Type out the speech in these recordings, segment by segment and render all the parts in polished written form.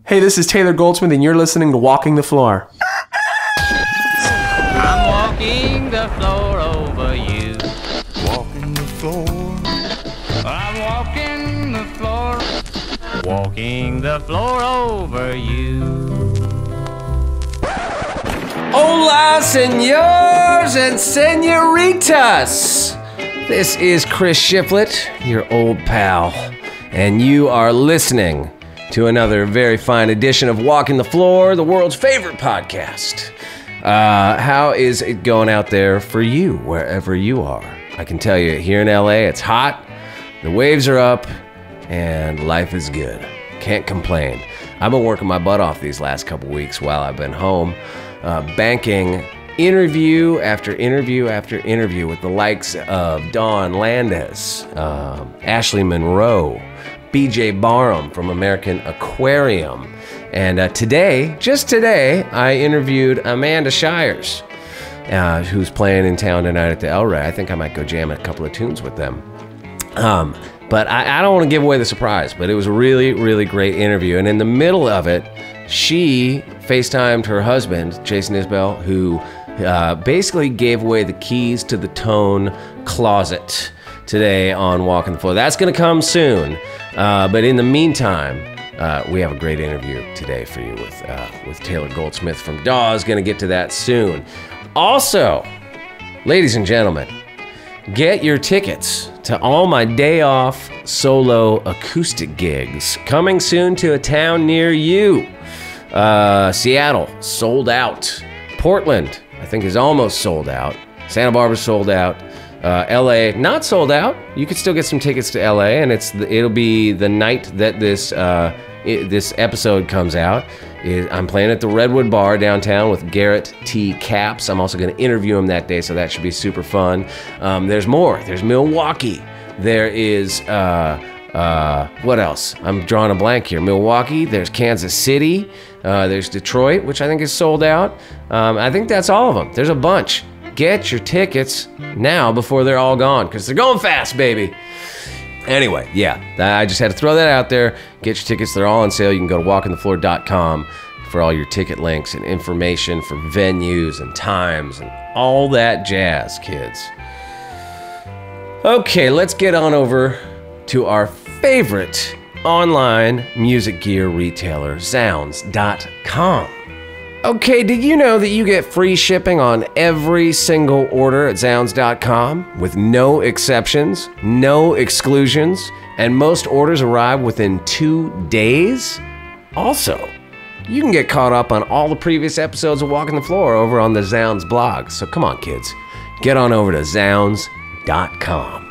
Hey, this is Taylor Goldsmith, and you're listening to Walking the Floor. I'm walking the floor over you. Walking the floor. I'm walking the floor. Walking the floor over you. Hola, senors and senoritas. This is Chris Shiflett, your old pal, and you are listening to another very fine edition of Walking the Floor, the world's favorite podcast. How is it going out there for you, wherever you are? I can tell you, here in LA, it's hot, the waves are up, and life is good. Can't complain. I've been working my butt off these last couple weeks while I've been home, banking interview after interview after interview with the likes of Dawn Landis, Ashley Monroe, BJ Barham from American Aquarium. And today, just today, I interviewed Amanda Shires, who's playing in town tonight at the El Rey. I think I might go jam a couple of tunes with them. But I don't want to give away the surprise, but it was a really, really great interview. And in the middle of it, she FaceTimed her husband, Jason Isbell, who basically gave away the keys to the tone closet today on Walking the Floor. That's going to come soon. But in the meantime, we have a great interview today for you with Taylor Goldsmith from Dawes. Going to get to that soon. Also, ladies and gentlemen, get your tickets to all my day off solo acoustic gigs coming soon to a town near you. Seattle, sold out. Portland, I think, is almost sold out. Santa Barbara, sold out. LA, not sold out. You could still get some tickets to LA, and it'll be the night that this episode comes out. I'm playing at the Redwood Bar downtown with Garrett T. Capps. I'm also going to interview him that day, so that should be super fun. There's more. There's Milwaukee. There is, what else? I'm drawing a blank here. Milwaukee. There's Kansas City. There's Detroit, which I think is sold out. I think that's all of them. There's a bunch. Get your tickets now before they're all gone, because they're going fast, baby. Anyway, yeah, I just had to throw that out there. Get your tickets. They're all on sale. You can go to walkingthefloor.com for all your ticket links and information for venues and times and all that jazz, kids. Okay, let's get on over to our favorite online music gear retailer, Zounds.com. Okay, did you know that you get free shipping on every single order at Zounds.com with no exceptions, no exclusions, and most orders arrive within 2 days? Also, you can get caught up on all the previous episodes of Walking the Floor over on the Zounds blog. So come on, kids, get on over to Zounds.com.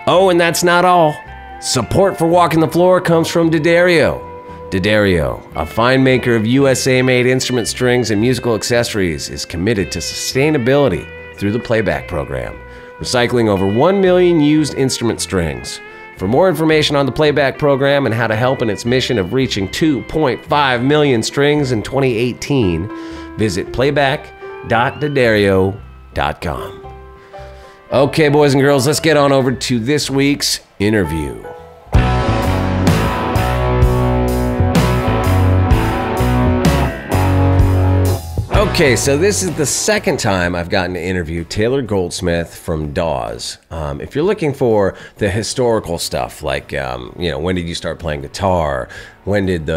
Oh, and that's not all. Support for Walking the Floor comes from D'Addario. D'Addario, a fine maker of USA-made instrument strings and musical accessories, is committed to sustainability through the playback program, recycling over 1 million used instrument strings. For more information on the playback program and how to help in its mission of reaching 2.5 million strings in 2018, visit playback.daddario.com. Okay, boys and girls, let's get on over to this week's interview. Okay, so this is the second time I've gotten to interview Taylor Goldsmith from Dawes. If you're looking for the historical stuff, like, when did you start playing guitar? When did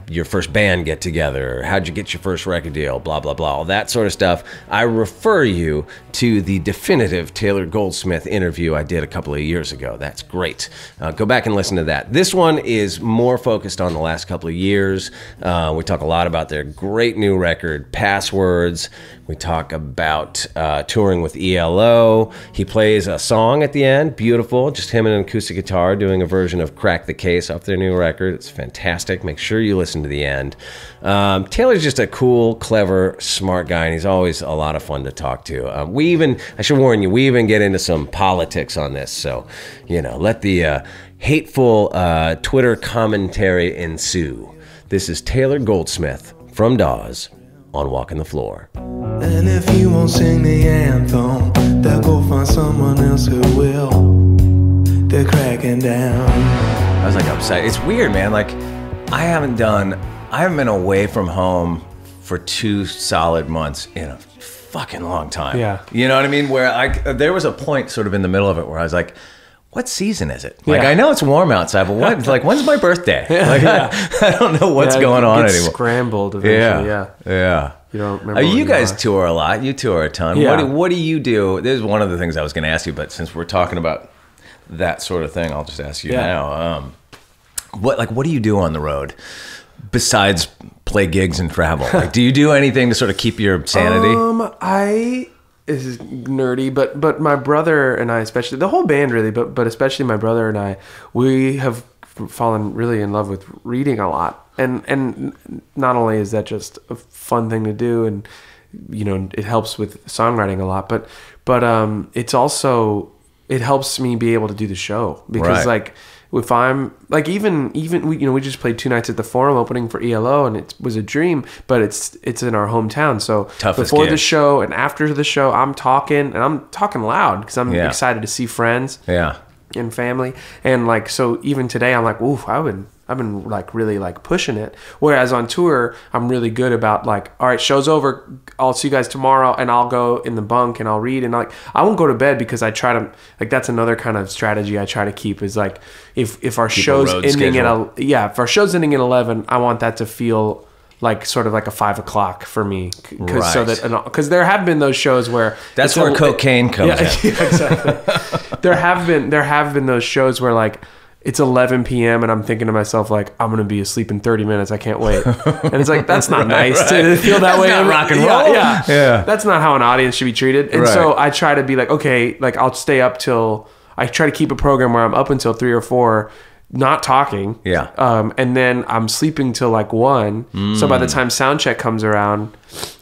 your first band get together? How'd you get your first record deal? Blah, blah, blah, all that sort of stuff. I refer you to the definitive Taylor Goldsmith interview I did a couple of years ago. That's great. Go back and listen to that. This one is more focused on the last couple of years. We talk a lot about their great new record, Passwords. We talk about touring with ELO. He plays a song at the end, beautiful, just him and an acoustic guitar doing a version of Crack the Case off their new record. It's fantastic. Make sure you listen to the end. Taylor's just a cool, clever, smart guy, and he's always a lot of fun to talk to. I should warn you, we even get into some politics on this, so, let the hateful Twitter commentary ensue. This is Taylor Goldsmith from Dawes on Walking the Floor. And if you won't sing the anthem, they'll go find someone else who will. They're cracking down. I was like upset. It's weird, man. Like, I haven't been away from home for 2 solid months in a fucking long time. Yeah. You know what I mean? Where there was a point sort of in the middle of it where I was like, what season is it? Like, Yeah. I know it's warm outside, but what? Like, when's my birthday? Like, I don't know what's going on gets anymore. Scrambled eventually. Yeah. You don't remember. You when guys are. tour a lot. You tour a ton. Yeah. What do you do? This is one of the things I was going to ask you, but since we're talking about that sort of thing, I'll just ask you now. What do you do on the road besides play gigs and travel? Like, do you do anything to sort of keep your sanity? This is nerdy, but my brother and I, especially the whole band really, but especially my brother and I, we have fallen really in love with reading a lot. And not only is that just a fun thing to do, and you know, it helps with songwriting a lot, but it's also, it helps me be able to do the show because like, if I'm like, even we just played 2 nights at the Forum opening for ELO, and it was a dream, but it's in our hometown. So Toughest before gig. the show and after the show, I'm talking loud because I'm excited to see friends and family. And like, so even today I'm like, oof, I've been like really like pushing it. Whereas on tour, I'm really good about like, all right, show's over, I'll see you guys tomorrow, and I'll go in the bunk and I'll read, and like I won't go to bed because I try to, like, that's another kind of strategy I try to keep is like, if our show's ending if our show's ending at 11, I want that to feel like sort of like a 5 o'clock for me, because there have been those shows where That's where cocaine comes in. Yeah, exactly. there have been those shows where like it's 11 p.m. and I'm thinking to myself like, I'm gonna be asleep in 30 minutes. I can't wait. And it's like, that's not nice to feel that way. That's not rock and roll. Yeah. That's not how an audience should be treated. And so I try to be like, okay, like I'll stay up till, I try to keep a program where I'm up until 3 or 4, not talking. Yeah. And then I'm sleeping till like 1. So by the time sound check comes around,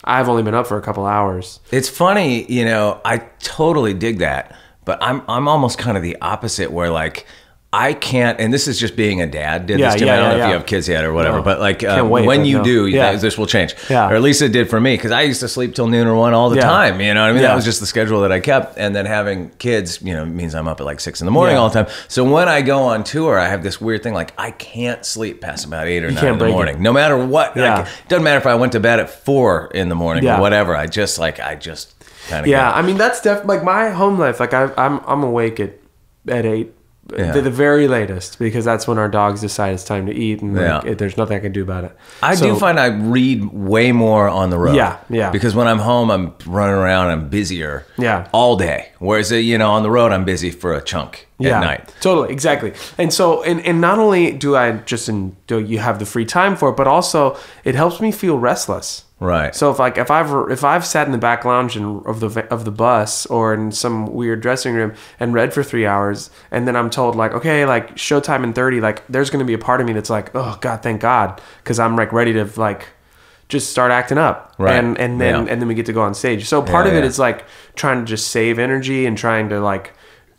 I've only been up for a couple hours. It's funny, you know, I totally dig that, but I'm almost kind of the opposite where like, I can't, and this is just being a dad did this to me. I don't know if you have kids yet or whatever, but like when you do, this will change. Yeah. Or at least it did for me, because I used to sleep till noon or 1 all the time. You know what I mean? That was just the schedule that I kept. And then having kids, you know, means I'm up at like 6 in the morning all the time. So when I go on tour, I have this weird thing, like I can't sleep past about 8 or 9 in the morning, no matter what. Like, it doesn't matter if I went to bed at 4 in the morning or whatever. I just kind of I mean, that's definitely like my home life. Like I'm awake at 8. The very latest, because that's when our dogs decide it's time to eat, and like, there's nothing I can do about it. I do find I read way more on the road. Yeah. Because when I'm home, I'm running around, I'm busier all day. Whereas, you know, on the road, I'm busy for a chunk at night. Totally, exactly. And so, and not only do I just do you have the free time for it, but also it helps me feel restless. Right. So if I've sat in the back lounge of the bus or in some weird dressing room and read for 3 hours, and then I'm told like, okay, like showtime in 30, like there's going to be a part of me that's like, oh God, thank God, because I'm like ready to like just start acting up, right? And then we get to go on stage. So part of it is like trying to just save energy and trying to like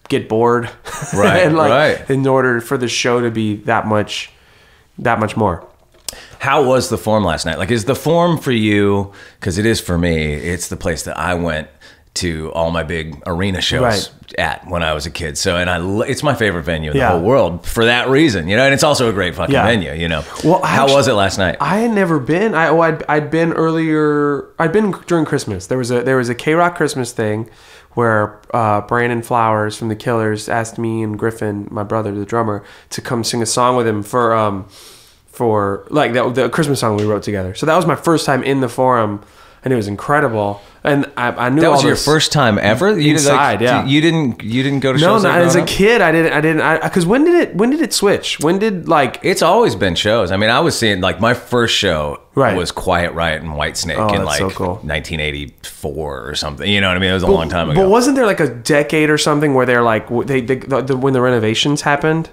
get bored, right? And like in order for the show to be that much more. How was the Forum last night? Like, is the Forum for you, because it is for me, it's the place that I went to all my big arena shows at when I was a kid. So, and it's my favorite venue in the whole world for that reason, you know, and it's also a great fucking venue, you know. Well, how was it last night? I had never been. I'd been earlier. I'd been during Christmas. There was a K-Rock Christmas thing where Brandon Flowers from The Killers asked me and Griffin, my brother, the drummer, to come sing a song with him for like the Christmas song we wrote together. So that was my first time in the Forum, and it was incredible. And I knew that was your first time ever. You inside, you didn't go to shows. No, as a kid, I didn't. Because when did it switch? When did like? It's always been shows. I mean, I was seeing like my first show was Quiet Riot and Whitesnake in like 1984 or something. You know what I mean? It was a long time ago. But wasn't there like a decade or something where they're like when the renovations happened?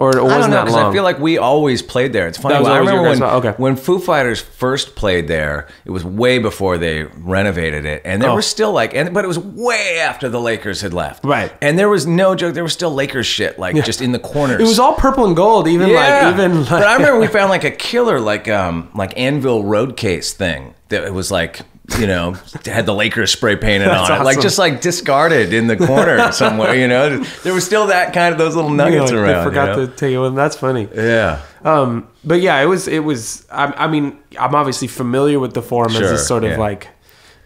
Or it wasn't that long? I feel like we always played there. It's funny. I remember when Foo Fighters first played there, it was way before they renovated it. And there was still like, but it was way after the Lakers had left. Right. And there was no joke. There was still Lakers shit, like just in the corners. It was all purple and gold, But I remember we found like a killer, like Anvil Roadcase thing. That it was like you know, had the Lakers spray painted on it, awesome. like just like discarded in the corner somewhere. You know, there was still that kind of those little nuggets Like, around. They forgot you know? to take it with them. That's funny. Yeah. But yeah, it was. I mean, I'm obviously familiar with the Forum as Sure, this sort of yeah. like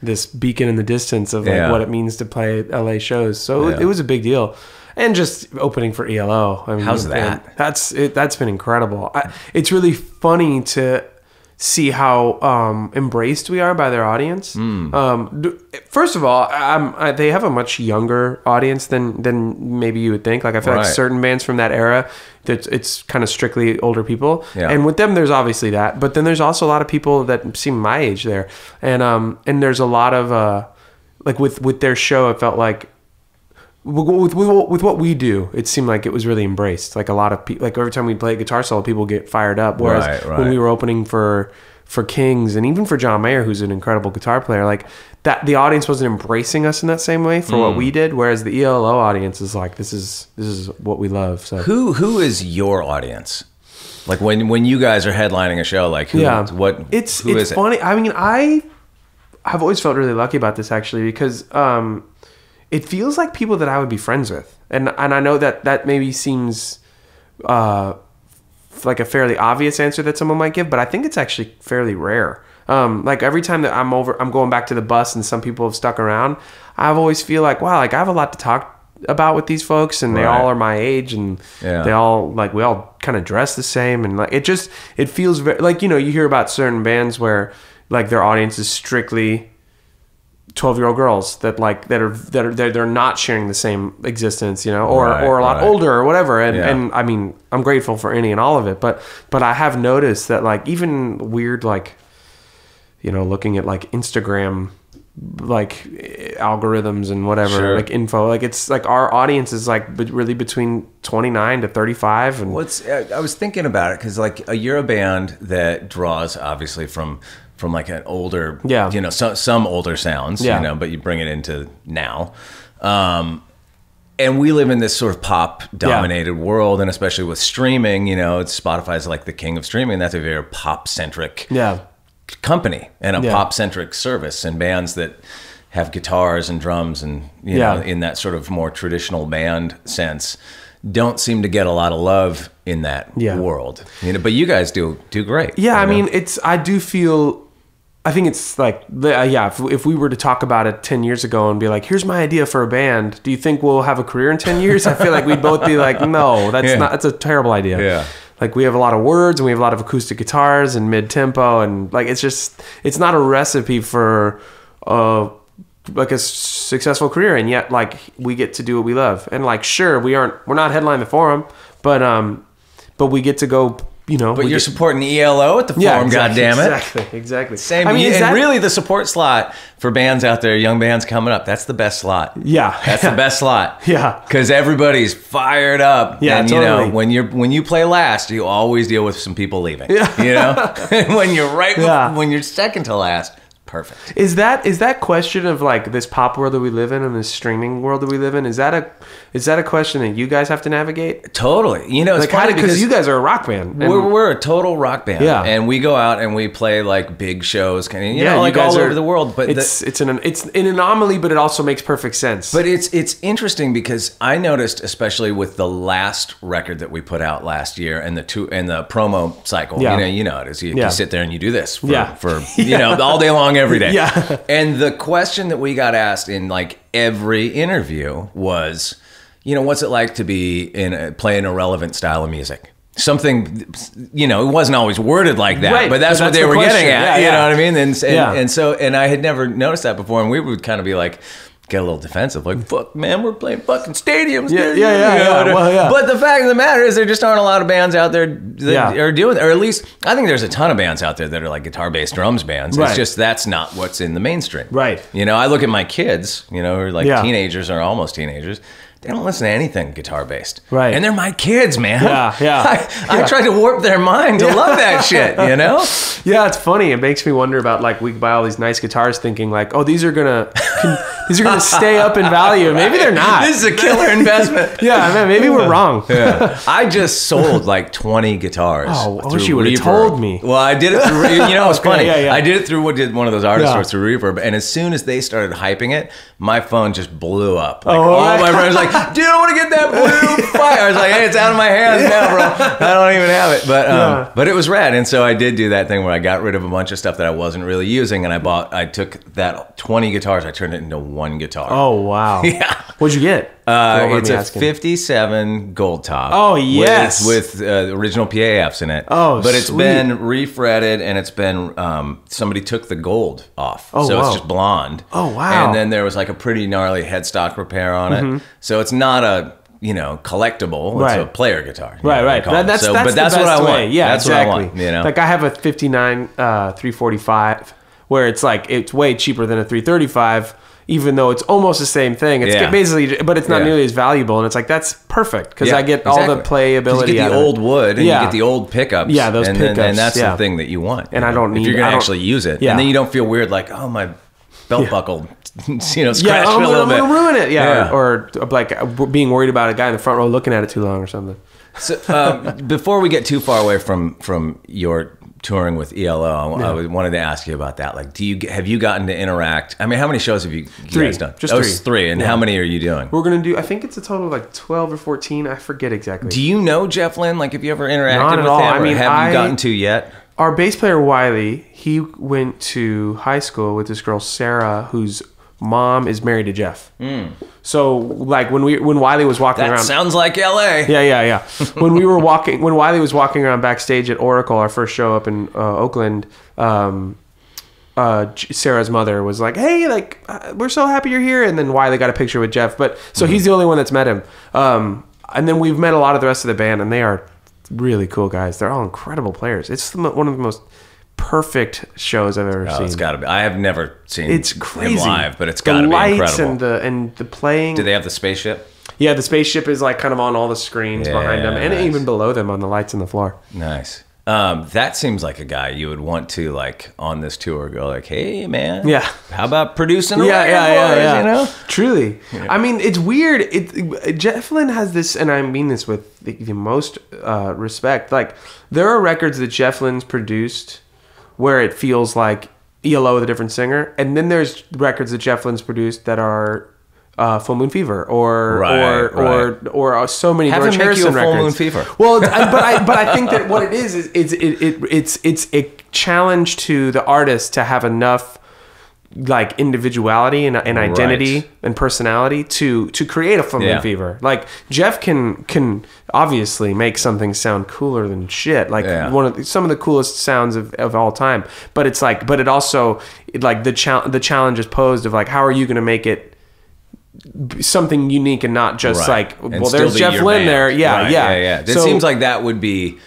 this beacon in the distance of like Yeah. what it means to play LA shows. So Yeah. it was a big deal. And just opening for ELO. I mean, How's that? That's been incredible. It's really funny to see how embraced we are by their audience. First of all, they have a much younger audience than maybe you would think. Like I feel like Right. certain bands from that era, that it's kind of strictly older people. Yeah. And with them, there's obviously that. But then there's also a lot of people that seem my age there. And there's a lot of like with their show, it felt like with what we do, it seemed like it was really embraced. Like a lot of people, like every time we play a guitar solo, people get fired up. Whereas Right. when we were opening for Kings and even for John Mayer, who's an incredible guitar player, like that, the audience wasn't embracing us in that same way for what we did. Whereas the ELO audience is like, this is what we love. So Who is your audience? Like when you guys are headlining a show, like who it's who is funny. I mean, I've always felt really lucky about this actually because it feels like people that I would be friends with, and I know that maybe seems like a fairly obvious answer that someone might give, but I think it's actually fairly rare. Like every time that I'm going back to the bus and some people have stuck around, I've always feel like, wow, like I have a lot to talk about with these folks, and they Right. all are my age, and Yeah. they all like we all kind of dress the same, and like it feels very like, you know, you hear about certain bands where like their audience is strictly 12-year-old girls that they're not sharing the same existence, you know, or Right, a lot right. older or whatever, and Yeah. and I mean I'm grateful for any and all of it, but I have noticed that like even weird, like, you know, looking at like Instagram like algorithms and whatever, Sure. like info, like it's like our audience is like really between 29 to 35, and I was thinking about it because like you're a band that draws obviously from like an older, Yeah. you know, some older sounds, Yeah. you know, but you bring it into now. And we live in this sort of pop dominated world, and especially with streaming, you know, Spotify's like the king of streaming. That's a very pop centric yeah. company and a Yeah. pop centric service, and bands that have guitars and drums and you Yeah. know, in that sort of more traditional band sense, don't seem to get a lot of love in that Yeah. world. You know, but you guys do great. Yeah, I you know? mean, I do feel, I think it's like, yeah, if we were to talk about it 10 years ago and be like, here's my idea for a band, do you think we'll have a career in 10 years? I feel like we'd both be like, no, that's a terrible idea. Yeah. Like we have a lot of words and we have a lot of acoustic guitars and mid-tempo, and like it's not a recipe for like a successful career, and yet like we get to do what we love. And like sure, we're not headlining the Forum, but we get to go, you know. But you're supporting ELO at the Forum, goddammit. Exactly. Same. I mean, is and that, really the support slot for bands out there, young bands coming up, that's the best slot. Yeah. That's the best slot. Yeah. Because everybody's fired up. Yeah, and totally. you know, when you play last, you always deal with some people leaving. Yeah. You know? And when you're when you're second to last, perfect. Is that question of like this pop world that we live in and this streaming world that we live in, is that a question that you guys have to navigate? Totally. You know, it's Like how funny because you guys are a rock band. And we're a total rock band. Yeah. And we go out and we play like big shows, kind of, you yeah, know, like you guys all are, over the world. But it's an anomaly, but it also makes perfect sense. But it's interesting because I noticed, especially with the last record that we put out last year and the promo cycle, Yeah. you know it is. You Yeah. sit there and you do this for Yeah. you know, all day long, every day. Yeah. And the question that we got asked in like every interview was, you know, what's it like to be playing a relevant style of music? Something, you know, it wasn't always worded like that, Right, but that's but what that's they the were question. getting at. Yeah, you yeah. know what I mean? And Yeah. so I had never noticed that before, and we would kind of be like, get a little defensive, like, fuck, man, we're playing fucking stadiums. Yeah, dude. yeah. You know, Well, yeah. But the fact of the matter is there just aren't a lot of bands out there that Yeah. are doing, or at least I think there's a ton of bands out there that are like guitar-based drums bands. Right. It's just that's not what's in the mainstream. Right. You know, I look at my kids, you know, who are like Yeah. teenagers or almost teenagers. they don't listen to anything guitar based. Right. And they're my kids, man. Yeah. I tried to warp their mind to love that shit, you know? Yeah, it's funny. It makes me wonder about like we buy all these nice guitars thinking like, oh, these are gonna stay up in value. Maybe they're not. This is a killer investment. Yeah, man, maybe we're wrong. Yeah. I just sold like 20 guitars. Oh, I through wish you would have Reverb. told me. Well, I did it through, you know, it was funny. Yeah. I did it through one of those artist Yeah. stores through Reverb. And as soon as they started hyping it, my phone just blew up. Like, Oh, all right. my friends were like, dude, I want to get that blue fire. I was like, hey, it's out of my hands now, bro. I don't even have it. But it was rad. And so I did do that thing where I got rid of a bunch of stuff that I wasn't really using. And I took that 20 guitars, I turned it into one guitar. Oh wow. Yeah. What'd you get? It's a 57 gold top. Oh, yes. with original PAFs in it. Oh, but it's sweet. been refretted and it's been somebody took the gold off, Oh, so wow. it's just blonde. Oh, wow. And then there was like a pretty gnarly headstock repair on it, so it's not a collectible. It's Right. a player guitar. Right. That's but the that's best what I way. want. Yeah, that's exactly. what I want. You know, Like I have a 59 345 where it's like it's way cheaper than a 335. Even though it's almost the same thing, it's Yeah. basically, but it's not Yeah. nearly as valuable, and it's like that's perfect because Yeah, I get all the exactly. 'Cause playability. You get out the of it. old wood and Yeah. you get the old pickups. Yeah, those and pickups, and that's yeah. the thing that you want. And you I know? don't if need- you're I gonna don't- actually use it, Yeah. and then you don't feel weird like, oh, my belt buckle, scratched Yeah, a little I'm bit. gonna ruin it. Yeah, Yeah. Or like being worried about a guy in the front row looking at it too long or something. So before we get too far away from your touring with ELO, I wanted to ask you about that. Like, have you gotten to interact? I mean, how many shows have you Three. guys done? Just It's three. three. And Yeah. how many are you doing? We're gonna do. I think it's a total of like 12 or 14. I forget exactly. Do you know Jeff Lynne? Like, have you ever interacted Not at with all. him? I Or mean, have you gotten to yet? Our bass player Wiley, he went to high school with this girl Sarah, whose mom is married to Jeff. So like when Wiley was walking That around, sounds like LA. yeah. when Wiley was walking around backstage at Oracle, our first show up in Oakland, Sarah's mother was like, "Hey, like we're so happy you're here." And then Wiley got a picture with Jeff, but so he's the only one that's met him. And then we've met a lot of the rest of the band, and they are really cool guys. They're all incredible players. It's one of the most perfect shows I've ever Oh, seen. it's got to be. I have never seen It's crazy him live, but it's got to the be lights incredible. and the playing. Do they have the spaceship? Yeah, the spaceship is like kind of on all the screens Yeah, behind them, and nice. even below them on the lights on the floor. Nice. That seems like a guy you would want to like on this tour go like, hey man, Yeah. how about producing a Yeah, record yeah, for yeah, us, yeah. you know? Truly. I mean, it's weird. Jeff Lynne has this, and I mean this with the most respect. Like, there are records that Jeff Lynne's produced where it feels like ELO with a different singer, and then there's records that Jeff Lynne's produced that are Full Moon Fever or so many Have George him make you Harrison a Full records. Moon Fever. Well, but I think that what it is it's a challenge to the artist to have enough like individuality and identity Right. and personality to create a Full Moon Yeah. Fever. Like Jeff can obviously make something sound cooler than shit. Like Yeah. some of the coolest sounds of all time. But it's like, but it also like the challenge is posed of like, how are you going to make it something unique and not just Right. like, And well, still there's be Jeff your Lynne band. there. Yeah, Right, yeah. It seems like that would be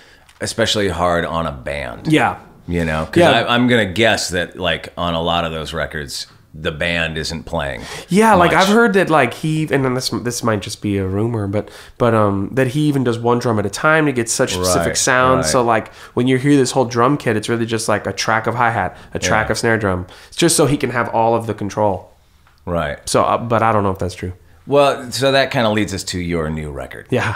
especially hard on a band. yeah. You know, because Yeah. I'm gonna guess that like on a lot of those records, the band isn't playing. Yeah, like much. I've heard that like and then this might just be a rumor, but that he even does one drum at a time to get such specific Right, sound. right. So like when you hear this whole drum kit, it's really just like a track of hi-hat, a track Yeah. of snare drum. It's just so he can have all of the control. Right. So but I don't know if that's true. Well, so that kind of leads us to your new record. Yeah.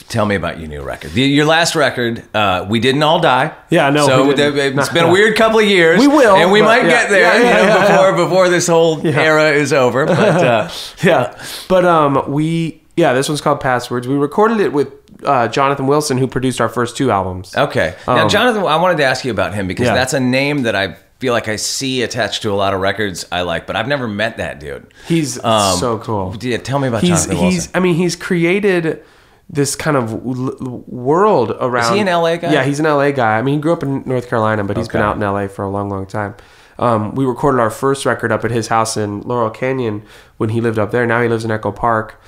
Tell me about your new record. Your last record, We Didn't All Die. Yeah, no, So we didn't. it's been a weird couple of years. We will, and we but might yeah. get there. Yeah, before this whole era is over. But Yeah. But this one's called Passwords. We recorded it with Jonathan Wilson, who produced our first two albums. okay. Now, Jonathan, I wanted to ask you about him because that's a name that I feel like I see attached to a lot of records I like, but I've never met that dude. He's so cool. Yeah, tell me about Jonathan Wilson. He's created this kind of world around. Is he an LA guy? Yeah, he's an LA guy. I mean, he grew up in North Carolina, but he's been Okay. out in LA for a long, long time. We recorded our first record up at his house in Laurel Canyon when he lived up there. Now he lives in Echo Park.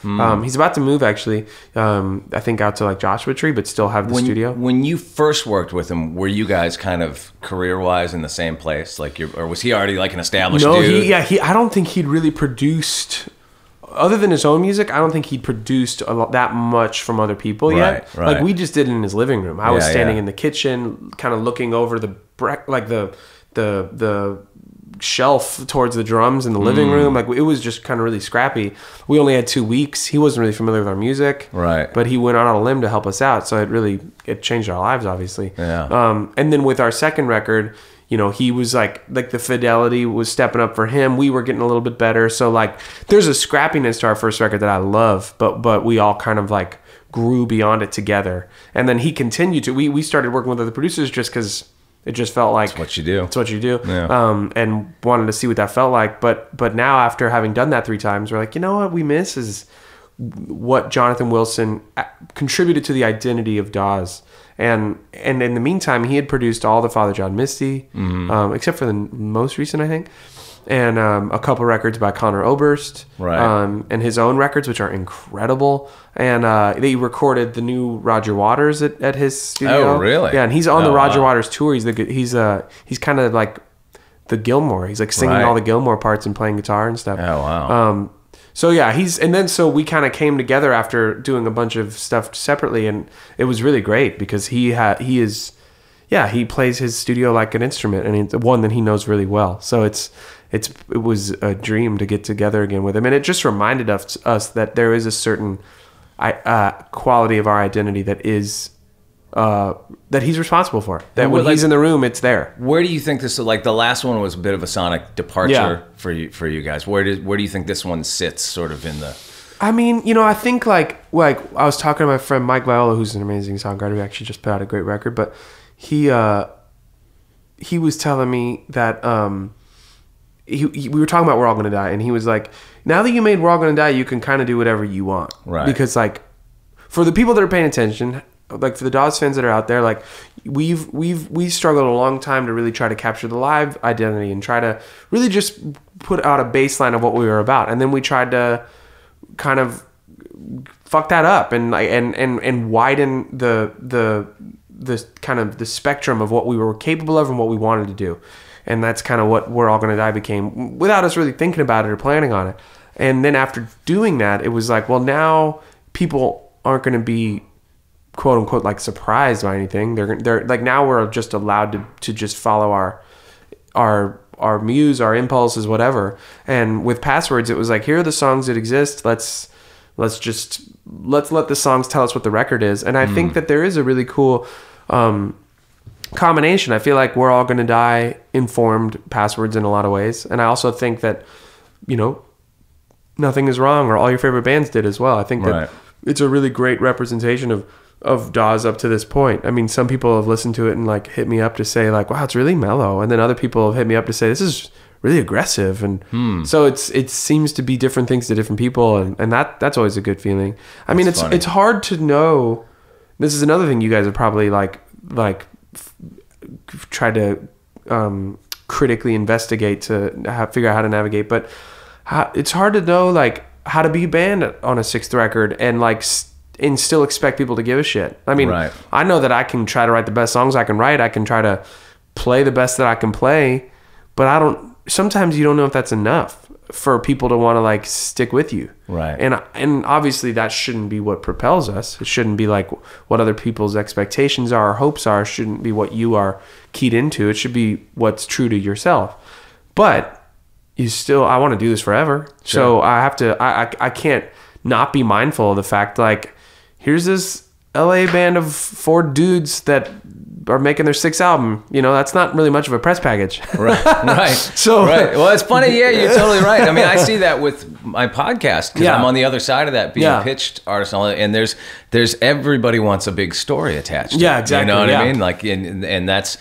He's about to move, actually, I think out to like Joshua Tree, but still have the studio. When you first worked with him, were you guys kind of career-wise in the same place? Like, or was he already like an established dude? I don't think he'd really produced other than his own music, I don't think he'd produced that much from other people yet. Right. Like we just did it in his living room. I was Yeah, standing yeah. in the kitchen, kind of looking over the shelf towards the drums in the living room. Like it was just kind of really scrappy. We only had 2 weeks. He wasn't really familiar with our music, Right. But he went out on a limb to help us out. So it changed our lives, obviously. Yeah. And then with our second record, you know, he was like the fidelity was stepping up for him. We were getting a little bit better. So like, there's a scrappiness to our first record that I love, but we all kind of like grew beyond it together. And then he continued to. We started working with other producers just because. It just felt like It's what you do. It's what you do. Yeah. And wanted to see what that felt like. But now after having done that 3 times, we're like, you know what we miss is what Jonathan Wilson contributed to the identity of Dawes. And in the meantime, he had produced all the Father John Misty, except for the most recent, I think. And a couple records by Conor Oberst, Right. And his own records, which are incredible. And they recorded the new Roger Waters at his studio. Oh, really? Yeah, and he's on the Oh, Roger wow. Waters tour. He's kind of like the Gilmore. He's like singing Right. all the Gilmore parts and playing guitar and stuff. Oh, wow. So yeah, so we kind of came together after doing a bunch of stuff separately, and it was really great because he plays his studio like an instrument, and it's one that he knows really well. So it was a dream to get together again with him, and it just reminded us that there is a certain quality of our identity that is that he's responsible for. That when he's in the room, it's there. Where do you think this? Like the last one was a bit of a sonic departure for you guys. Where do you think this one sits, sort of in the? I mean, you know, I think like I was talking to my friend Mike Viola, who's an amazing songwriter, who actually just put out a great record, but he was telling me that we were talking about We're All Gonna Die, and he was like, now that you made We're All Gonna Die, you can kind of do whatever you want, right? Because like for the people that are paying attention, like for the Dawes fans that are out there, like we struggled a long time to really try to capture the live identity and try to really just put out a baseline of what we were about, and then we tried to kind of fuck that up and widen the kind of the spectrum of what we were capable of and what we wanted to do. And that's kind of what We're All Gonna Die became without us really thinking about it or planning on it. And then after doing that, it was like, well, now people aren't going to be quote unquote like surprised by anything. They're like, now we're just allowed to just follow our muse, our impulses, whatever. And with Passwords, it was like, here are the songs that exist. Let's let the songs tell us what the record is. And I think that there is a really cool combination. I feel like We're All Gonna Die informed Passwords in a lot of ways. And I also think that, you know, Nothing Is Wrong or all your favorite bands did as well. I think that it's a really great representation of Dawes up to this point. I mean, some people have listened to it and like hit me up to say like, wow, it's really mellow. And then other people have hit me up to say, this is really aggressive. And so it seems to be different things to different people. And that's always a good feeling. I mean, it's hard to know. This is another thing you guys have probably like tried to critically investigate to figure out how to navigate. But it's hard to know like how to be a band on a 6th record and like and still expect people to give a shit. I mean, I know that I can try to write the best songs I can write. I can try to play the best that I can play, but sometimes you don't know if that's enough for people to want to like stick with you. Right. And obviously that shouldn't be what propels us. It shouldn't be like what other people's expectations are or hopes are. It shouldn't be what you are keyed into. It should be what's true to yourself. But I want to do this forever. Sure. So I can't not be mindful of the fact like, here's this LA band of 4 dudes that are making their 6th album. You know, that's not really much of a press package. Right. Well, it's funny. Yeah, you're totally right. I mean, I see that with my podcast because I'm on the other side of that, being pitched artists, and there's everybody wants a big story attached. Yeah, exactly. You know what I mean? Like, and that's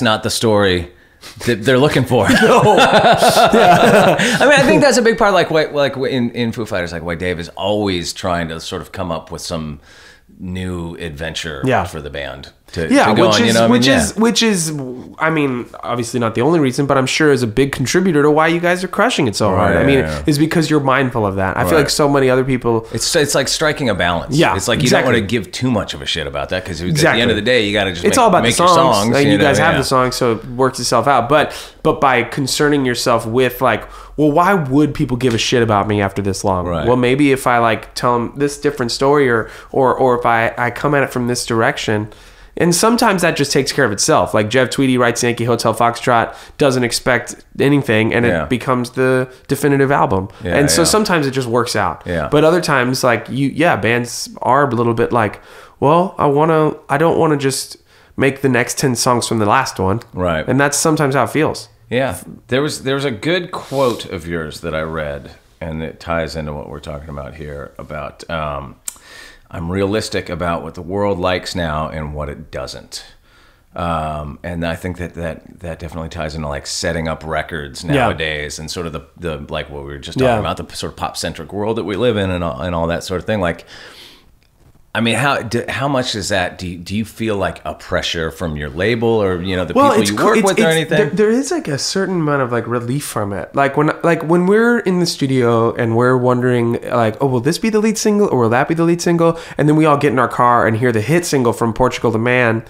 not the story that they're looking for. No. I mean, I think that's a big part. Like in Foo Fighters, like why Dave is always trying to sort of come up with some new adventure for the band. to go on. You know, which is, I mean, obviously not the only reason, but I'm sure is a big contributor to why you guys are crushing it so hard. I mean, it's because you're mindful of that. I feel like so many other people. It's like striking a balance. Yeah, it's like you don't want to give too much of a shit about that because at the end of the day, you got to just. It's all about the songs. Your songs and you guys have the songs, so it works itself out. But by concerning yourself with like, well, why would people give a shit about me after this long? Right. Well, maybe if I like tell them this different story, or if I come at it from this direction. And sometimes that just takes care of itself. Like Jeff Tweedy writes Yankee Hotel Foxtrot, doesn't expect anything, and it becomes the definitive album. And so sometimes it just works out. But other times, like bands are a little bit like, well, I don't want to just make the next 10 songs from the last one. Right. And that's sometimes how it feels. Yeah. There was a good quote of yours that I read, and it ties into what we're talking about here about I'm realistic about what the world likes now and what it doesn't. And I think that definitely ties into like setting up records nowadays and sort of the like what we were just talking about, the sort of pop centric world that we live in and all that sort of thing. Like, I mean, how much is that? Do you feel like a pressure from your label or the people you work with or anything? There is like a certain amount of like relief from it. Like when we're in the studio and we're wondering like, oh, will this be the lead single or will that be the lead single? And then we all get in our car and hear the hit single from Portugal the Man.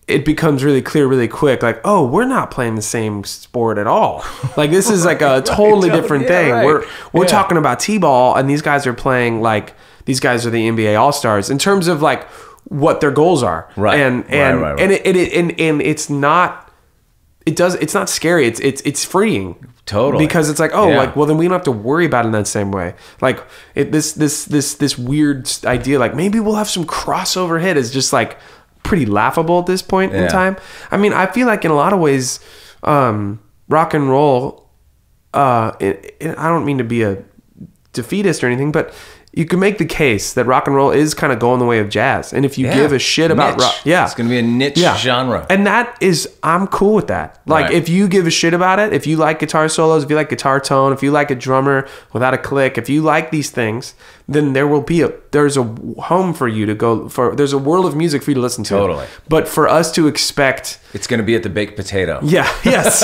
It becomes really clear really quick. Like, oh, we're not playing the same sport at all. Like this is like a totally different thing. Right. We're talking about T-ball and these guys are playing like. These guys are the NBA All-Stars in terms of like what their goals are. Right. And it's not scary. It's freeing. Totally. Because it's like, like, well then we don't have to worry about it in that same way. Like this weird idea like maybe we'll have some crossover hit is just like pretty laughable at this point in time. I mean, I feel like in a lot of ways rock and roll I don't mean to be a defeatist or anything, but you can make the case that rock and roll is kind of going the way of jazz. And if you give a shit about rock, it's going to be a niche genre. And I'm cool with that. Like if you give a shit about it, if you like guitar solos, if you like guitar tone, if you like a drummer without a click, if you like these things, then there's a home for you to go for. There's a world of music for you to listen to. Totally. But for us to expect, it's going to be at the Baked Potato. Yeah. Yes.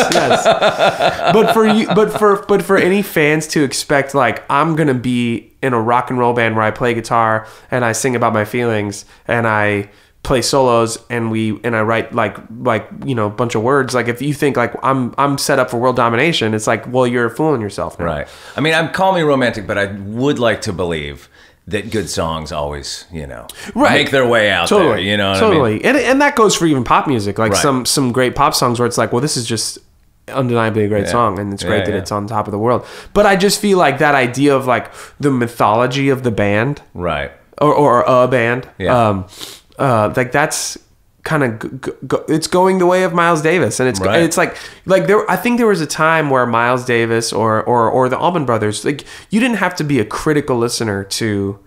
But for any fans to expect, like I'm going to be in a rock and roll band where I play guitar and I sing about my feelings and I play solos and I write like a bunch of words. Like if you think like I'm set up for world domination, it's like, well, you're fooling yourself now. Right. I mean, call me romantic, but I would like to believe that good songs always, make their way out there. You know what I mean? And that goes for even pop music. Like some great pop songs where it's like, well, this is just undeniably a great song and it's great that it's on top of the world. But I just feel like that idea of like the mythology of the band, right, or a band, like that's kind of it's going the way of Miles Davis, and it's like there. I think there was a time where Miles Davis or the Allman Brothers, like you didn't have to be a critical listener to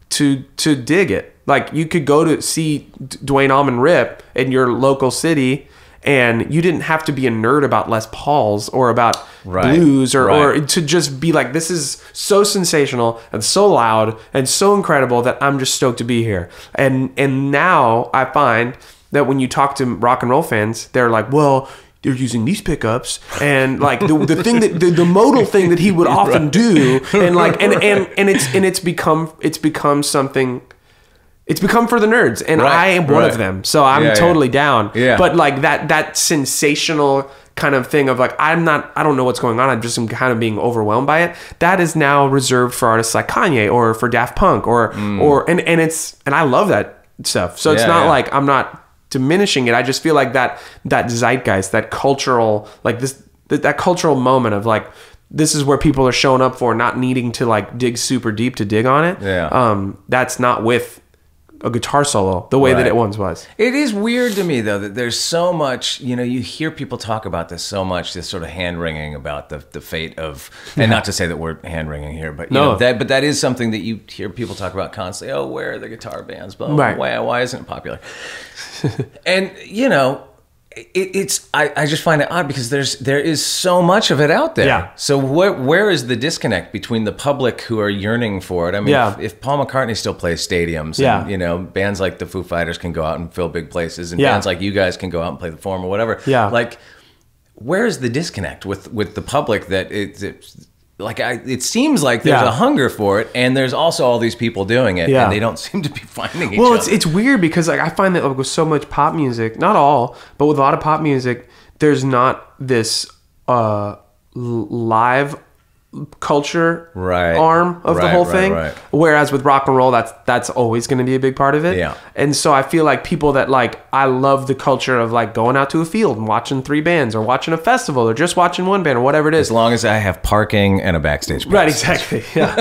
dig it. Like you could go to see Dwayne Allman rip in your local city. And you didn't have to be a nerd about Les Pauls or about blues or to just be like, this is so sensational and so loud and so incredible that I'm just stoked to be here. And now I find that when you talk to rock and roll fans, they're like, well, they're using these pickups and like the thing that the modal thing that he would often do and like and it's become something. It's become for the nerds, and I am one of them, so I'm totally down. Yeah. But like that sensational kind of thing of like I don't know what's going on. I'm just kind of being overwhelmed by it. That is now reserved for artists like Kanye or for Daft Punk or and I love that stuff. So it's not like I'm not diminishing it. I just feel like that zeitgeist, that cultural like that cultural moment of like. This is where people are showing up for, not needing to like dig super deep to dig on it. Yeah. That's not with a guitar solo the way that it once was. It is weird to me though that there's so much, you hear people talk about this so much, this sort of hand wringing about the fate of, and not to say that we're hand wringing here, but but that is something that you hear people talk about constantly. Oh, where are the guitar bands? Why isn't it popular? And I just find it odd because there is so much of it out there. Yeah. So where is the disconnect between the public who are yearning for it? I mean, Yeah. if Paul McCartney still plays stadiums, Yeah. and, you know, bands like the Foo Fighters can go out and fill big places, and Yeah. bands like you guys can go out and play the Forum or whatever. Yeah. Like, where is the disconnect with the public that it's like it seems like there's Yeah. a hunger for it, and there's also all these people doing it, Yeah. and they don't seem to be finding each Well, other. it's weird because like I find that like, with so much pop music, not all, but with a lot of pop music, there's not this live culture Right. arm of the Right, whole right, thing. right. Whereas with rock and roll, that's always going to be a big part of it. Yeah. And so I feel like people that like I love the culture of like going out to a field and watching 3 bands or watching a festival or just watching one band or whatever it is. As long as I have parking and a backstage pass. Right, exactly. Yeah.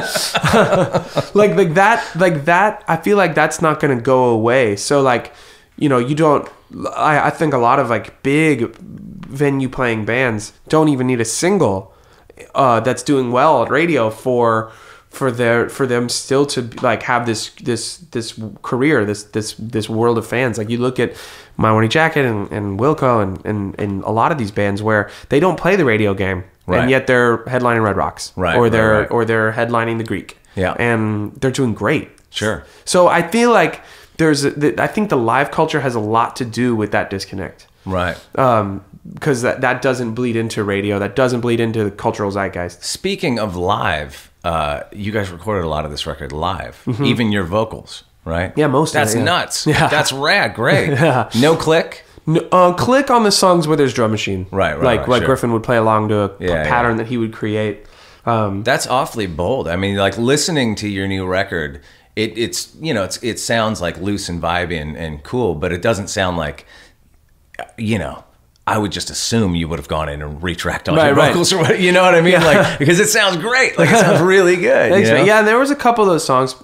like that, I feel like that's not going to go away. So like, you know, you don't, I think a lot of like big venue playing bands don't even need a single that's doing well at radio for them still to like have this career, this world of fans. Like you look at My Morning Jacket and Wilco and a lot of these bands where they don't play the radio game, Right. and yet they're headlining Red Rocks, Right, or they're right. or they're headlining the Greek, Yeah. and they're doing great. Sure. So I feel like I think the live culture has a lot to do with that disconnect. Right. Because that doesn't bleed into radio, that doesn't bleed into the cultural zeitgeist. Speaking of live, you guys recorded a lot of this record live, even your vocals, right? Yeah, most of That's it, yeah. nuts. Yeah. That's rad. Great. No click. No, click on the songs where there's drum machine. Right, Like sure. Griffin would play along to a Yeah, pattern that he would create. That's awfully bold. I mean, like listening to your new record, it's you know, it sounds like loose and vibey and cool, but it doesn't sound like, you know, I would just assume you would have gone in and retracked all your Right. vocals or what, you know what I mean? Like, because it sounds great. Like, it sounds really good. Thanks, you know? man. Yeah, and there was a couple of those songs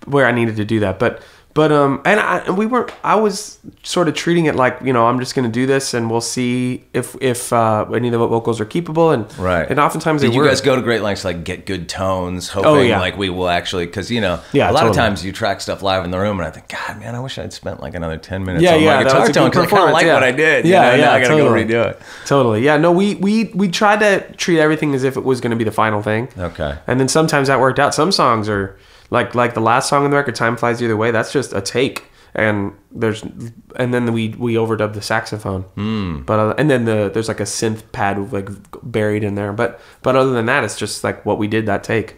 where I needed to do that, but I was sort of treating it like, you know, I'm just going to do this and we'll see if any of the vocals are keepable, and Right. and oftentimes Did they you were. guys go to great lengths to like get good tones, hoping yeah. like we will actually, because you know, Yeah, a lot of totally. times you track stuff live in the room and I think, God, man, I wish I'd spent like another 10 minutes Yeah, on yeah, my that guitar was a tone good because I kind of performance, like yeah. what I did. Yeah, you know? yeah, Now I gotta totally. go redo it. Totally. Yeah, no, we tried to treat everything as if it was going to be the final thing. Okay. And then sometimes that worked out. Some songs are like the last song on the record, Time Flies Either Way, that's just a take. And then we overdub the saxophone. But and then there's like a synth pad like buried in there. But other than that, it's just like what we did that take.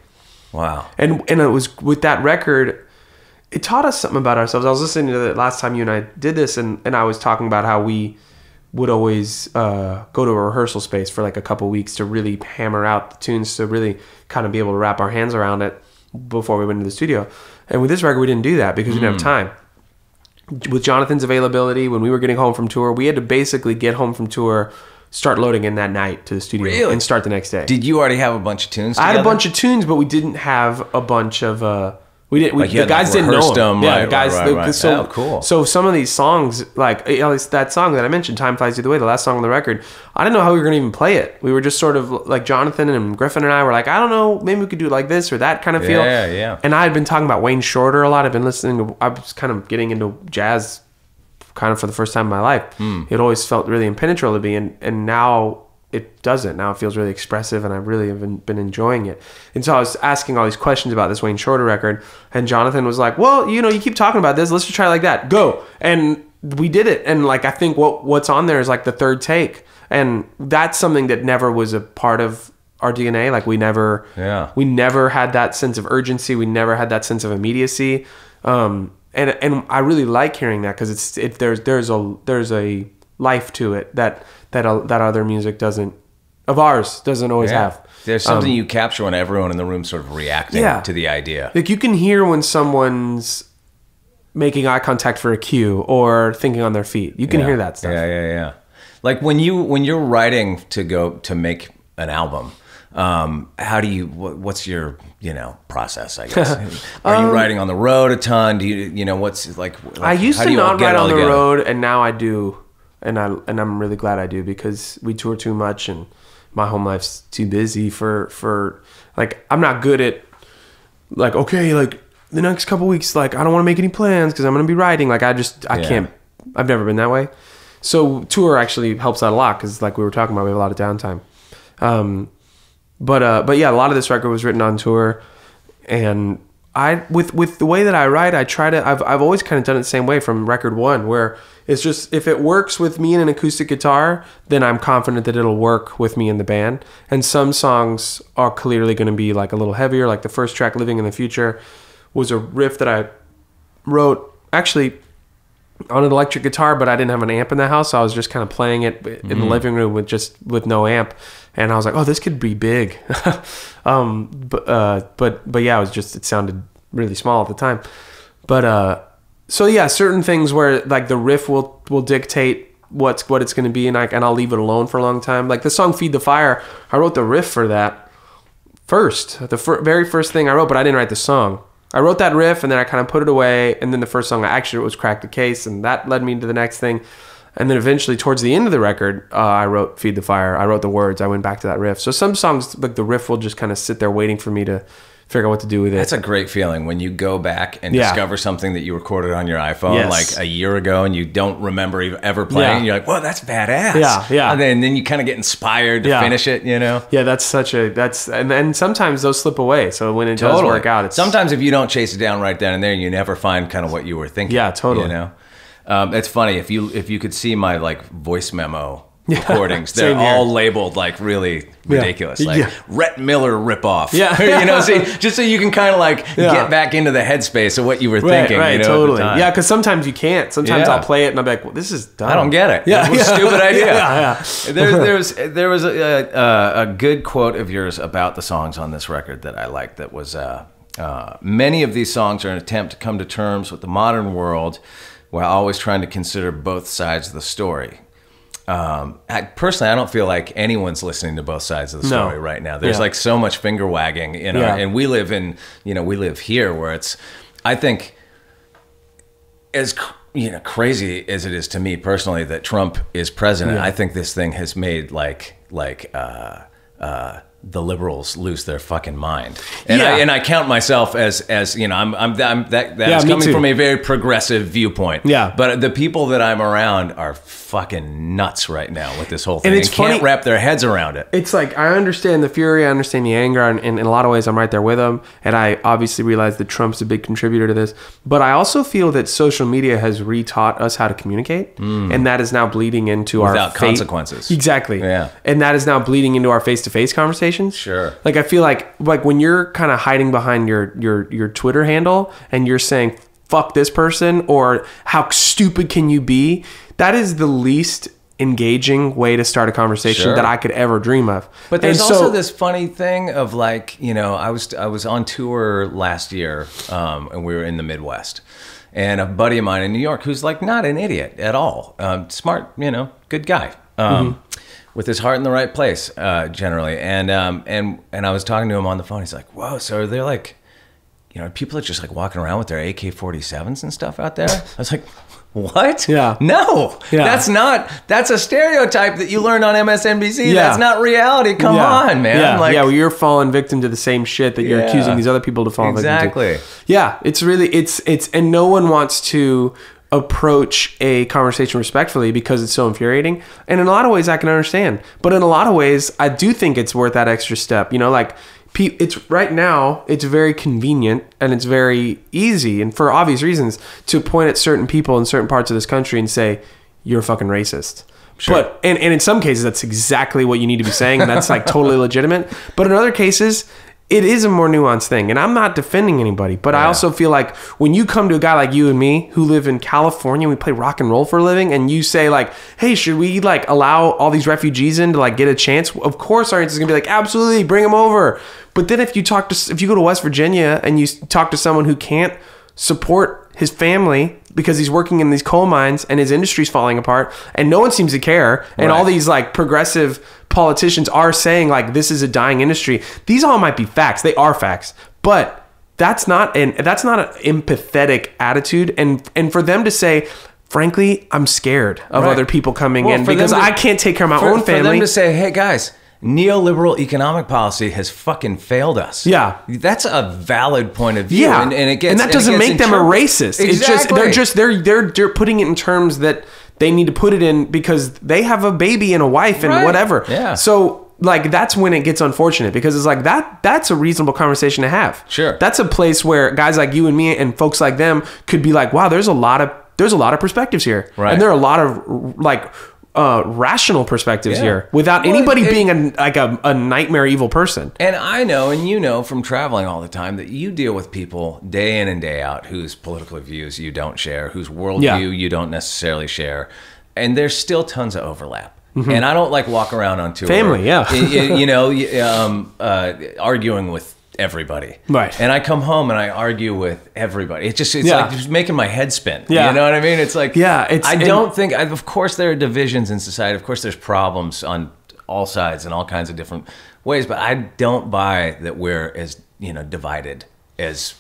Wow. And it was with that record, it taught us something about ourselves. I was listening to the last time you and I did this, and I was talking about how we would always go to a rehearsal space for like a couple weeks to really hammer out the tunes, to really kind of be able to wrap our hands around it before we went into the studio. And with this record, we didn't do that because we didn't have time. With Jonathan's availability, when we were getting home from tour, we had to basically get home from tour, start loading in that night to the studio, Really? and start the next day. Did you already have a bunch of tunes I together? had a bunch of tunes, but we didn't have a bunch of. We didn't. Like you The had, guys like, didn't know rehearsed them. them, Yeah, right, the guys. right. So Oh, cool. So some of these songs, like at least that song that I mentioned, "Time Flies Either Way," the last song on the record, I didn't know how we were going to even play it. We were just sort of like Jonathan and Griffin and I were like, I don't know, maybe we could do it like this or that kind of feel. Yeah, yeah. And I had been talking about Wayne Shorter a lot. I've been listening to. I was kind of getting into jazz, kind of for the first time in my life. It always felt really impenetrable to me, and now it doesn't. Now it feels really expressive, and I really have been enjoying it. And so I was asking all these questions about this Wayne Shorter record, and Jonathan was like, well, you know, you keep talking about this, let's just try it like that. Go. And we did it. And like, I think what's on there is like the third take. And that's something that never was a part of our DNA. Like we never had that sense of urgency. We never had that sense of immediacy. And I really like hearing that, because there's a life to it that other music doesn't always have. There's something you capture when everyone in the room's sort of reacting to the idea. Like you can hear when someone's making eye contact for a cue or thinking on their feet. You can hear that stuff. Yeah. Like when you're writing to make an album, how do you? What's your process? I guess. Are you writing on the road a ton? Do you what's like? I used how to do you all not get write it all on the together? road, and now I do, and I'm really glad I do, because we tour too much and my home life's too busy for like, I'm not good at like, okay, like the next couple weeks, like I don't want to make any plans because I'm gonna be writing. Like I can't. I've never been that way. So tour actually helps out a lot because, like we were talking about, we have a lot of downtime. But yeah, a lot of this record was written on tour, and with the way that I write, I've always kind of done it the same way from record one, where it's just, if it works with me and an acoustic guitar, then I'm confident that it'll work with me in the band. And some songs are clearly going to be like a little heavier. Like the first track, Living in the Future, was a riff that I wrote actually on an electric guitar, but I didn't have an amp in the house, so I was just kind of playing it in the living room with no amp, and I was like, oh, this could be big. But yeah, it sounded really small at the time. But so yeah, certain things where like the riff will dictate what it's going to be, and I'll leave it alone for a long time. Like the song Feed the Fire, I wrote the riff for that first, very first thing I wrote, but I didn't write the song. I wrote that riff and then I kind of put it away, and then the first song I actually wrote was Crack the Case, and that led me into the next thing. And then eventually towards the end of the record, I wrote Feed the Fire. I wrote the words. I went back to that riff. So some songs, like the riff will just kind of sit there waiting for me to figure out what to do with it. That's a great feeling when you go back and discover something that you recorded on your iPhone like a year ago and you don't remember ever playing. Yeah. And you're like, whoa, that's badass. Yeah. And then you kind of get inspired to finish it, you know? Yeah, and sometimes those slip away. So when it does work out, sometimes if you don't chase it down right then and there, you never find kind of what you were thinking. Yeah, totally. You know? It's funny, if you could see my like voice memo recordings, they're all labeled like really ridiculous, like Rhett Miller ripoff. Yeah. You know, just so you can kind of like get back into the headspace of what you were thinking. Right, you know, totally. at the time. Yeah, because sometimes you can't. Sometimes I'll play it and I'll be like, well, this is dumb. I don't get it. Yeah, What a stupid idea. Yeah. There was a good quote of yours about the songs on this record that I liked. That was many of these songs are an attempt to come to terms with the modern world while always trying to consider both sides of the story. Personally, I don't feel like anyone's listening to both sides of the story right now. There's like so much finger wagging, you know, and we live here where it's, I think, as crazy as it is to me personally that Trump is president, I think this thing has made the liberals lose their fucking mind, and I count myself as you know, that's coming from a very progressive viewpoint. Yeah, but the people that I'm around are fucking nuts right now with this whole thing, and can't wrap their heads around it. It's like, I understand the fury, I understand the anger, and in a lot of ways I'm right there with them, and I obviously realize that Trump's a big contributor to this, but I also feel that social media has retaught us how to communicate, and that is now bleeding into without consequences. Exactly. Yeah, and that is now bleeding into our face-to-face conversations. Sure. Like I feel like when you're kind of hiding behind your Twitter handle and you're saying fuck this person or how stupid can you be, that is the least engaging way to start a conversation that I could ever dream of. But there's also this funny thing of like, you know, I was on tour last year, and we were in the Midwest, and a buddy of mine in New York who's like not an idiot at all, smart, you know, good guy. With his heart in the right place, generally, and I was talking to him on the phone. He's like, "Whoa, so are there like, you know, people are just like walking around with their AK-47s and stuff out there?" I was like, "What? Yeah, no, that's a stereotype that you learned on MSNBC. Yeah. That's not reality. Come on, man. Yeah, like, well, you're falling victim to the same shit that you're accusing these other people to fall victim to. Yeah, it's really it's and no one wants to approach a conversation respectfully because it's so infuriating, and in a lot of ways I can understand, but in a lot of ways I do think it's worth that extra step. You know, like it's right now it's very convenient and it's very easy, and for obvious reasons, to point at certain people in certain parts of this country and say you're a fucking racist. Sure. But and in some cases that's exactly what you need to be saying, and that's like totally legitimate. But in other cases it is a more nuanced thing, and I'm not defending anybody, but I also feel like when you come to a guy like you and me who live in California, we play rock and roll for a living, and you say like, hey, should we like allow all these refugees in to like get a chance? Of course our answer is gonna be like, absolutely, bring them over. But then if you go to West Virginia and you talk to someone who can't support his family because he's working in these coal mines and his industry's falling apart and no one seems to care, and all these like progressive politicians are saying like this is a dying industry. These all might be facts. They are facts, but that's not an empathetic attitude, and for them to say, frankly, I'm scared of other people coming in because I can't take care of my own family. For them to say, hey guys, neoliberal economic policy has fucking failed us. Yeah, that's a valid point of view. And that doesn't make them a racist. Exactly. It's just they're putting it in terms that they need to put it in because they have a baby and a wife and Right. whatever. Yeah. So like that's when it gets unfortunate because it's like that's a reasonable conversation to have. Sure. That's a place where guys like you and me and folks like them could be like, wow, there's a lot of perspectives here. Right. And there are a lot of like rational perspectives Yeah. here without Well, anybody being a nightmare evil person. And I know, and you know from traveling all the time, that you deal with people day in and day out whose political views you don't share, whose worldview Yeah. you don't necessarily share. And there's still tons of overlap. And I don't like walk around on tour. Family, yeah. Arguing with everybody. Right. And I come home and I argue with everybody. It's Yeah. like just making my head spin. Yeah. You know what I mean? It's like, Yeah, it's- I don't think, of course there are divisions in society. Of course there's problems on all sides in all kinds of different ways, but I don't buy that we're as, divided as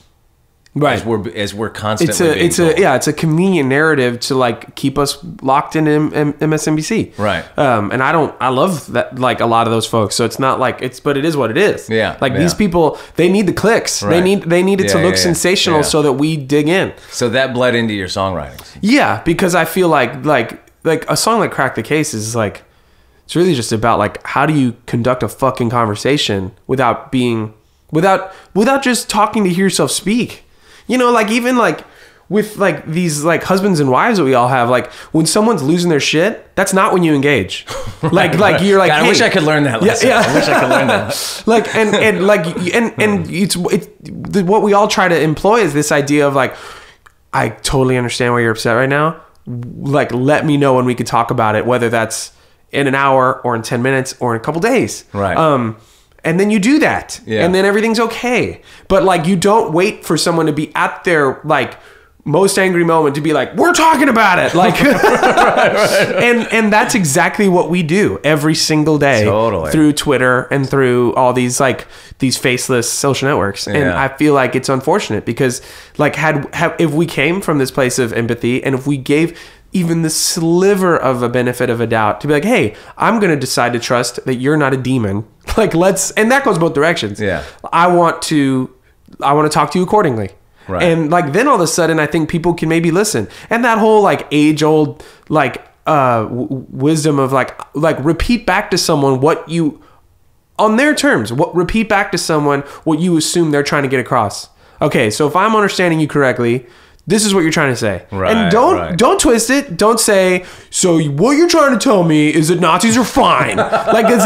Right. as we're constantly being told. It's a convenient narrative to like keep us locked in MSNBC. Right. And I love that, like a lot of those folks. So it's not like but it is what it is. Yeah, Like yeah. these people, they need the clicks. Right. They need it to Yeah, look yeah, sensational yeah. so that we dig in. So that bled into your songwriting. Yeah. Because I feel like a song like Crack the Case is like, it's really just about like, how do you conduct a fucking conversation without just talking to hear yourself speak? Like even like with like these like husbands and wives that we all have, like when someone's losing their shit, that's not when you engage. Like you're like, God, I hey, wish I could learn that lesson. Yeah. I wish I could learn that. like and it's what we all try to employ is this idea of like, I totally understand why you're upset right now. Like, let me know when we can talk about it, whether that's in an hour or in 10 minutes or in a couple days. Right. And then you do that, Yeah. and then everything's okay. But like, you don't wait for someone to be at their like most angry moment to be like, we're talking about it. Like, right. And that's exactly what we do every single day. Totally. Through Twitter and through all these like these faceless social networks. And Yeah. I feel like it's unfortunate because like if we came from this place of empathy and if we gave even the sliver of a benefit of a doubt to be like, hey, I'm going to decide to trust that you're not a demon. Like, and that goes both directions. Yeah. I want to talk to you accordingly. Right. And like, then all of a sudden I think people can maybe listen. And that whole like age old, like, wisdom of like repeat back to someone what you, on their terms, repeat back to someone what you assume they're trying to get across. Okay. So if I'm understanding you correctly, this is what you're trying to say. Right, and right. don't twist it. Don't say, so what you're trying to tell me is that Nazis are fine. Like, because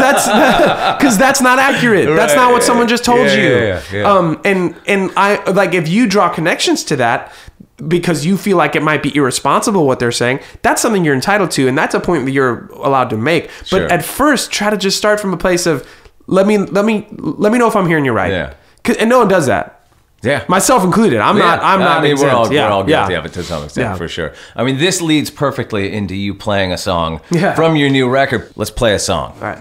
that's not accurate. That's not what someone just told you. Yeah. And I like, if you draw connections to that because you feel like it might be irresponsible what they're saying, that's something you're entitled to, and that's a point that you're allowed to make. But Sure. at first, try to just start from a place of let me know if I'm hearing you right. Yeah. And no one does that. Yeah. Myself included. I'm not I mean, exempt. we're all guilty Yeah. of it to some extent, Yeah. for sure. I mean, this leads perfectly into you playing a song Yeah. from your new record. Let's play a song. All right.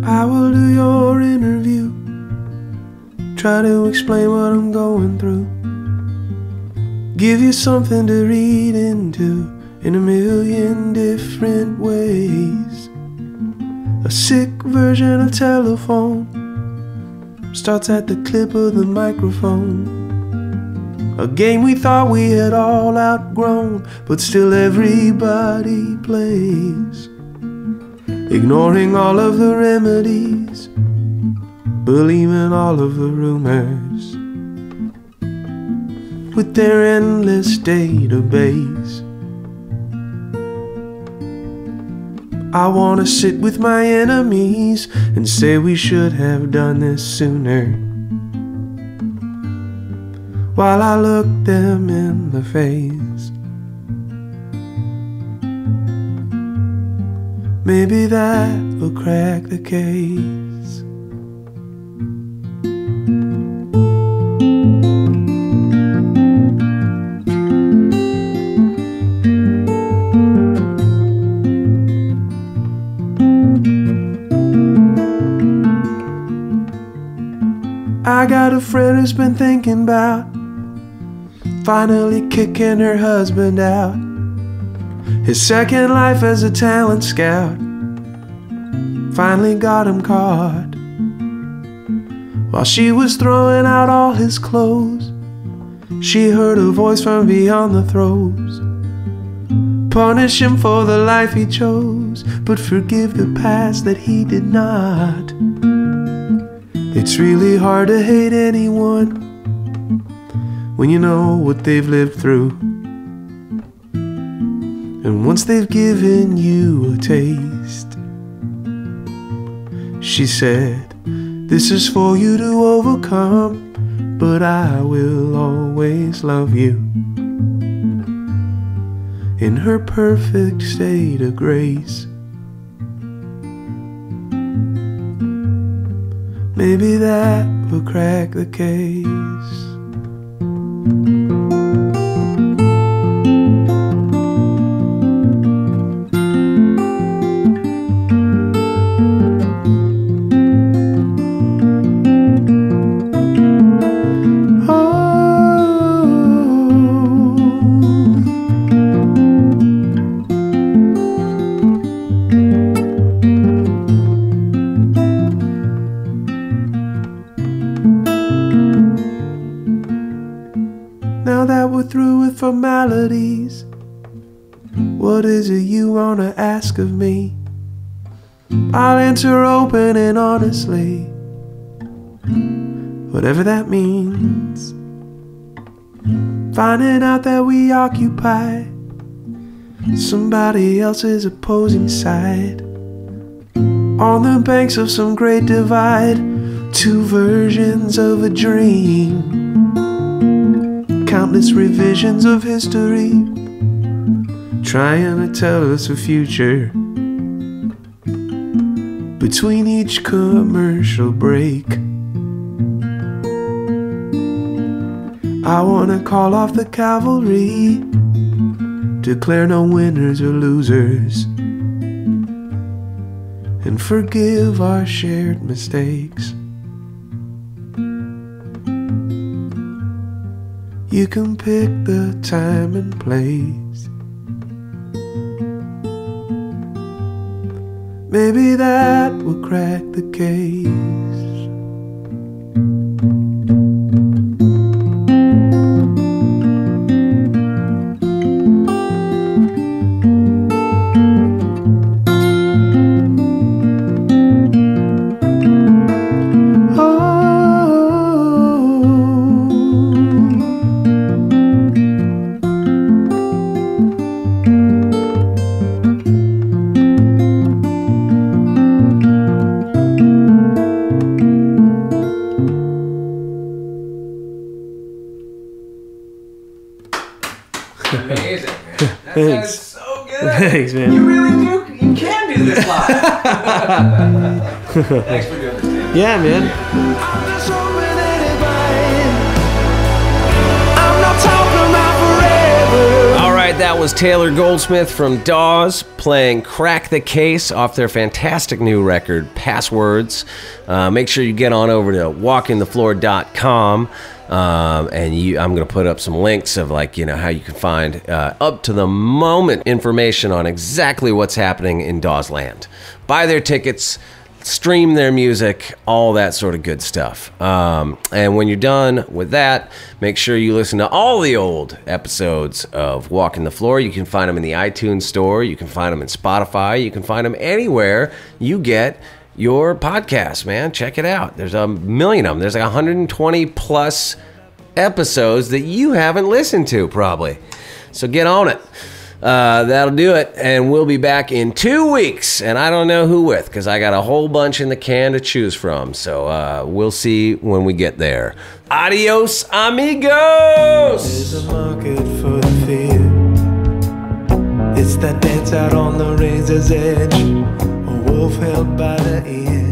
I will do your interview, try to explain what I'm going through, give you something to read into in a million different ways. A sick version of telephone starts at the clip of the microphone. A game we thought we had all outgrown, but still everybody plays. Ignoring all of the remedies, believing all of the rumors, with their endless database. I wanna sit with my enemies and say we should have done this sooner, while I look them in the face. Maybe that will crack the case. I got a friend who's been thinking about finally kicking her husband out. His second life as a talent scout finally got him caught. While she was throwing out all his clothes, she heard a voice from beyond the throes. Punish him for the life he chose, but forgive the past that he did not. It's really hard to hate anyone when you know what they've lived through. And once they've given you a taste, she said, this is for you to overcome, but I will always love you. In her perfect state of grace. Maybe that will crack the case. Formalities, what is it you wanna ask of me? I'll answer open and honestly, whatever that means. Finding out that we occupy somebody else's opposing side, on the banks of some great divide, two versions of a dream. Countless revisions of history, trying to tell us a future. Between each commercial break, I wanna call off the cavalry, declare no winners or losers, and forgive our shared mistakes. You can pick the time and place. Maybe that will crack the case. Amazing, man. That Thanks. sounds so good. Thanks, man. You really do. You can do this live. Thanks for doing this, man. Yeah, man. I'm just hoping that it might. I'm not talking about forever. All right, that was Taylor Goldsmith from Dawes playing Crack the Case off their fantastic new record, Passwords. Make sure you get on over to walkingthefloor.com. I'm going to put up some links of how you can find up to the moment information on exactly what's happening in Dawes land. Buy their tickets, stream their music, all that sort of good stuff. And when you're done with that, make sure you listen to all the old episodes of Walking the Floor. You can find them in the iTunes store. You can find them in Spotify. You can find them anywhere you get your podcast, man. Check it out. There's a million of them. There's 120 plus episodes that you haven't listened to probably. So get on it. That'll do it. And we'll be back in 2 weeks. And I don't know who with, because I got a whole bunch in the can to choose from. So we'll see when we get there. Adios, amigos. There's a market for the fear. It's that dance out on the razor's edge, a wolf held by the ear.